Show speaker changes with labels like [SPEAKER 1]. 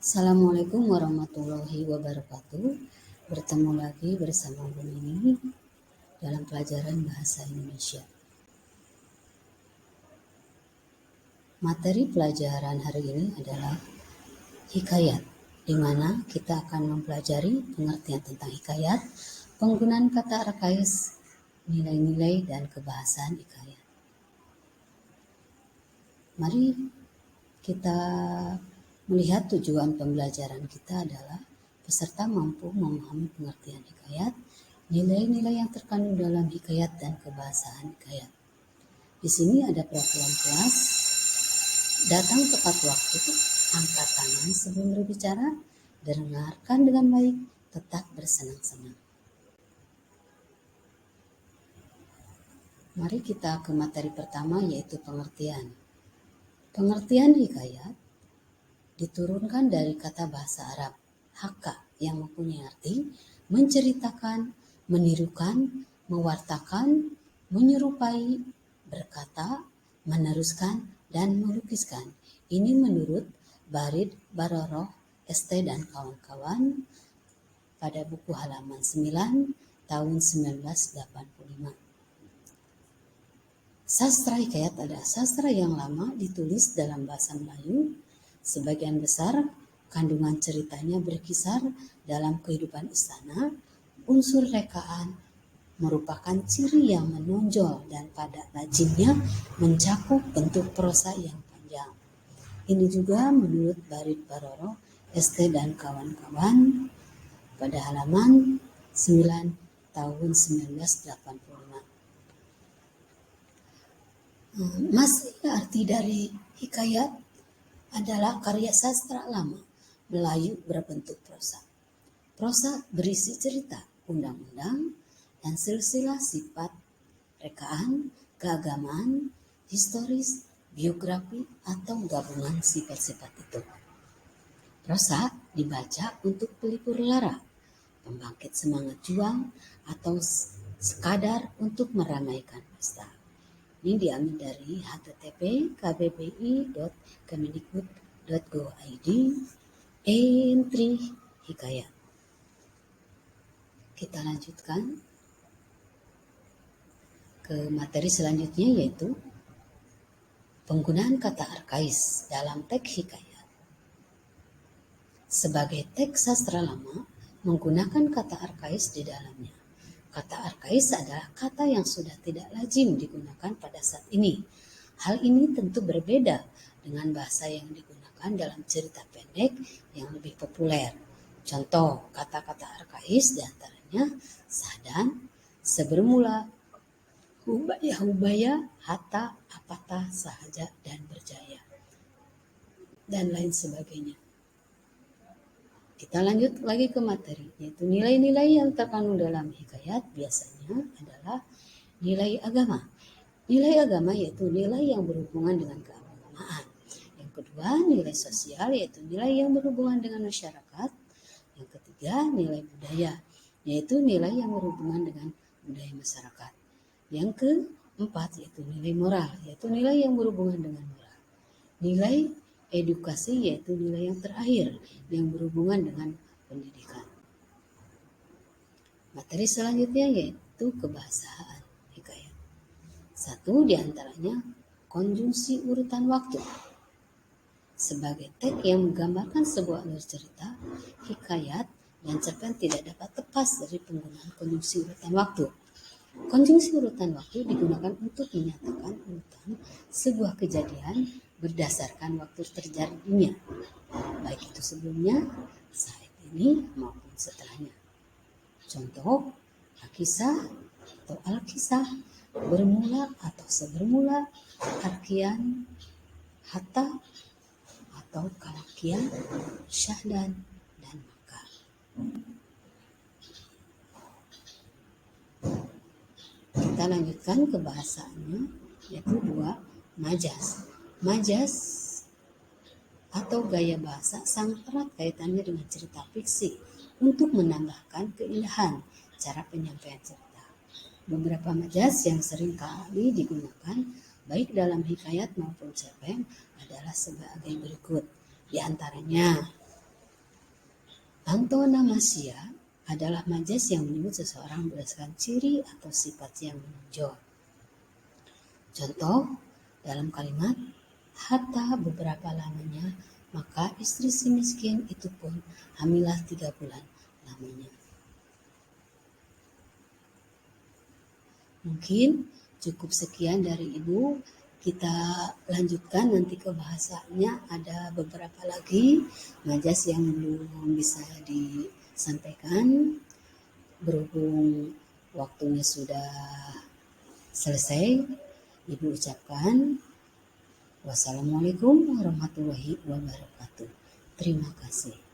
[SPEAKER 1] Assalamualaikum warahmatullahi wabarakatuh. Bertemu lagi bersama Bu Nini dalam pelajaran Bahasa Indonesia. Materi pelajaran hari ini adalah hikayat, di mana kita akan mempelajari pengertian tentang hikayat, penggunaan kata arkais, nilai-nilai dan kebahasaan hikayat. Mari kita melihat tujuan pembelajaran kita adalah peserta mampu memahami pengertian hikayat, nilai-nilai yang terkandung dalam hikayat dan kebahasaan hikayat. Di sini ada peraturan kelas, datang tepat waktu, angkat tangan sebelum berbicara, dengarkan dengan baik, tetap bersenang-senang. Mari kita ke materi pertama, yaitu pengertian. Pengertian hikayat diturunkan dari kata bahasa Arab haka yang mempunyai arti menceritakan, menirukan, mewartakan, menyerupai, berkata, meneruskan, dan melukiskan. Ini menurut Barid Baroroh, ST dan kawan-kawan pada buku halaman 9 tahun 1985. Sastra hikayat adalah sastra yang lama ditulis dalam bahasa Melayu. Sebagian besar kandungan ceritanya berkisar dalam kehidupan istana. Unsur rekaan merupakan ciri yang menonjol dan pada lazimnya mencakup bentuk prosa yang panjang. Ini juga menurut Barid Baroroh, ST dan kawan-kawan pada halaman 9 tahun 1985. Masih arti dari hikayat adalah karya sastra lama Melayu berbentuk prosa. Prosa berisi cerita, undang-undang, dan silsilah sifat, rekaan, keagamaan, historis, biografi, atau gabungan sifat-sifat itu. Prosa dibaca untuk pelipur lara, pembangkit semangat juang, atau sekadar untuk meramaikan pesta. Ini diambil dari http://kbbi.kemendikbud.go.id entry hikayat. Kita lanjutkan ke materi selanjutnya, yaitu penggunaan kata arkais dalam teks hikayat. Sebagai teks sastra lama menggunakan kata arkais di dalamnya. Kata arkais adalah kata yang sudah tidak lazim digunakan pada saat ini. Hal ini tentu berbeda dengan bahasa yang digunakan dalam cerita pendek yang lebih populer. Contoh kata-kata arkais diantaranya sadan, sebermula, hubaya, hatta, apatah, sahaja, dan berjaya, dan lain sebagainya. Kita lanjut lagi ke materi, yaitu nilai-nilai yang terkandung dalam hikayat biasanya adalah nilai agama. Nilai agama yaitu nilai yang berhubungan dengan keagamaan. Yang kedua, nilai sosial yaitu nilai yang berhubungan dengan masyarakat. Yang ketiga, nilai budaya yaitu nilai yang berhubungan dengan budaya masyarakat. Yang keempat yaitu nilai moral yaitu nilai yang berhubungan dengan moral. Nilai edukasi yaitu nilai yang terakhir yang berhubungan dengan pendidikan. Materi selanjutnya yaitu kebahasaan hikayat. Satu diantaranya konjungsi urutan waktu. Sebagai teks yang menggambarkan sebuah alur cerita, hikayat dan cerpen tidak dapat lepas dari penggunaan konjungsi urutan waktu. Konjungsi urutan waktu digunakan untuk menyatakan urutan sebuah kejadian berdasarkan waktu terjadinya, baik itu sebelumnya, saat ini, maupun setelahnya. Contoh, kisah atau al-kisah, bermula atau sebermula, arkian, hatta atau kalakian, syahdan, dan maka. Kita lanjutkan ke bahasannya, yaitu dua, majas. Majas atau gaya bahasa sangat erat kaitannya dengan cerita fiksi untuk menambahkan keindahan cara penyampaian cerita. Beberapa majas yang sering kali digunakan baik dalam hikayat maupun cerpen adalah sebagai berikut. Di antaranya Antonomasia adalah majas yang menyebut seseorang berdasarkan ciri atau sifat yang menonjol. Contoh, dalam kalimat, hatta beberapa lamanya, maka istri si miskin itu pun hamilah 3 bulan lamanya. Mungkin cukup sekian dari Ibu. Kita lanjutkan nanti ke bahasanya. Ada beberapa lagi majas yang belum bisa disampaikan. Berhubung waktunya sudah selesai, Ibu ucapkan wassalamualaikum warahmatullahi wabarakatuh. Terima kasih.